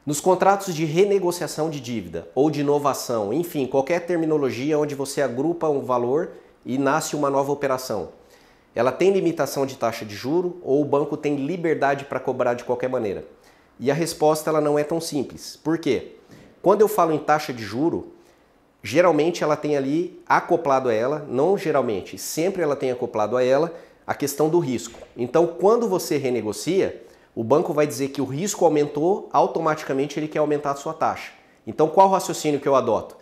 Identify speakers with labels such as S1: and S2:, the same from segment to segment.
S1: Nos contratos de renegociação de dívida ou de inovação, enfim, qualquer terminologia onde você agrupa um valor e nasce uma nova operação, ela tem limitação de taxa de juro ou o banco tem liberdade para cobrar de qualquer maneira? E a resposta ela não é tão simples. Por quê? Quando eu falo em taxa de juro, geralmente ela tem ali acoplado a ela, não geralmente, sempre ela tem acoplado a ela a questão do risco. Então, quando você renegocia, o banco vai dizer que o risco aumentou, automaticamente ele quer aumentar a sua taxa. Então, qual o raciocínio que eu adoto?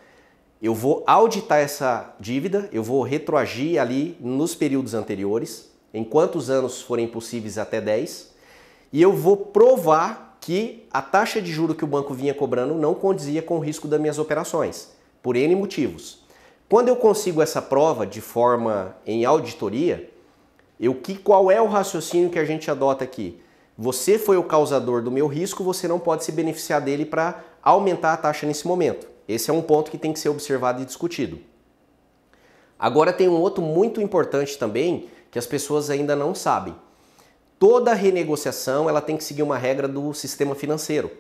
S1: Eu vou auditar essa dívida, eu vou retroagir ali nos períodos anteriores, em quantos anos forem possíveis até 10, e eu vou provar que a taxa de juro que o banco vinha cobrando não condizia com o risco das minhas operações, por N motivos. Quando eu consigo essa prova de forma em auditoria, qual é o raciocínio que a gente adota aqui? Você foi o causador do meu risco, você não pode se beneficiar dele para aumentar a taxa nesse momento. Esse é um ponto que tem que ser observado e discutido. Agora tem um outro muito importante também, que as pessoas ainda não sabem. Toda renegociação ela tem que seguir uma regra do sistema financeiro.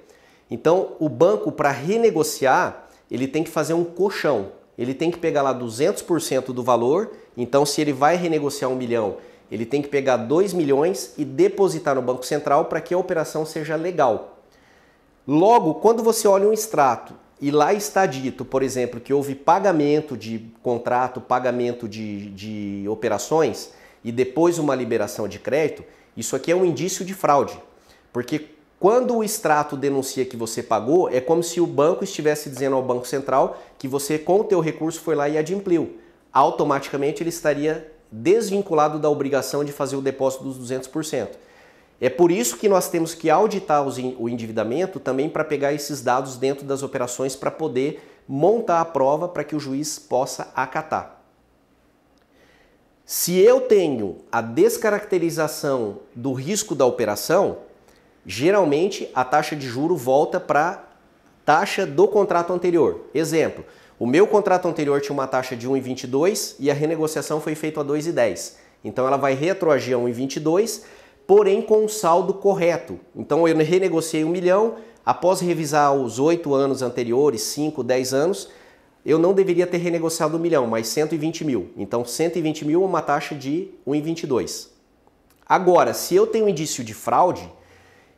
S1: Então, o banco, para renegociar, ele tem que fazer um colchão. Ele tem que pegar lá 200% do valor. Então, se ele vai renegociar 1 milhão, ele tem que pegar 2 milhões e depositar no Banco Central para que a operação seja legal. Logo, quando você olha um extrato e lá está dito, por exemplo, que houve pagamento de contrato, pagamento de operações e depois uma liberação de crédito, isso aqui é um indício de fraude. Porque quando o extrato denuncia que você pagou, é como se o banco estivesse dizendo ao Banco Central que você, com o teu recurso, foi lá e adimpliu. Automaticamente ele estaria desvinculado da obrigação de fazer o depósito dos 200%. É por isso que nós temos que auditar o endividamento também para pegar esses dados dentro das operações para poder montar a prova para que o juiz possa acatar. Se eu tenho a descaracterização do risco da operação, geralmente a taxa de juro volta para a taxa do contrato anterior. Exemplo, o meu contrato anterior tinha uma taxa de 1,22 e a renegociação foi feita a 2,10. Então ela vai retroagir a 1,22, porém com um saldo correto. Então eu renegociei 1 milhão, após revisar os 8 anos anteriores, 5, 10 anos, eu não deveria ter renegociado 1 milhão, mas 120 mil. Então 120 mil é uma taxa de 1,22. Agora, se eu tenho indício de fraude,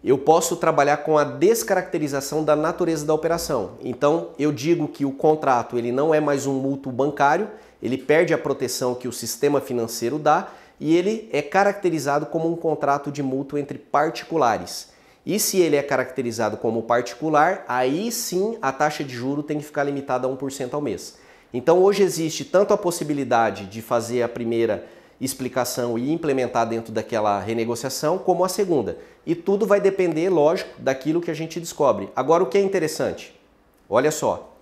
S1: eu posso trabalhar com a descaracterização da natureza da operação. Então, eu digo que o contrato ele não é mais um mútuo bancário, ele perde a proteção que o sistema financeiro dá e ele é caracterizado como um contrato de mútuo entre particulares. E se ele é caracterizado como particular, aí sim a taxa de juro tem que ficar limitada a 1% ao mês. Então, hoje existe tanto a possibilidade de fazer a primeira explicação e implementar dentro daquela renegociação, como a segunda. E tudo vai depender, lógico, daquilo que a gente descobre. Agora, o que é interessante? Olha só,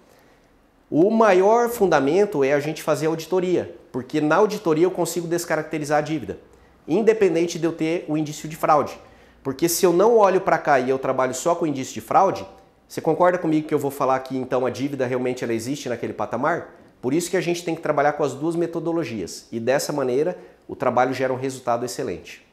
S1: o maior fundamento é a gente fazer auditoria, porque na auditoria eu consigo descaracterizar a dívida, independente de eu ter o indício de fraude. Porque se eu não olho para cá e eu trabalho só com indício de fraude, você concorda comigo que eu vou falar que então a dívida realmente ela existe naquele patamar? Por isso que a gente tem que trabalhar com as duas metodologias e dessa maneira o trabalho gera um resultado excelente.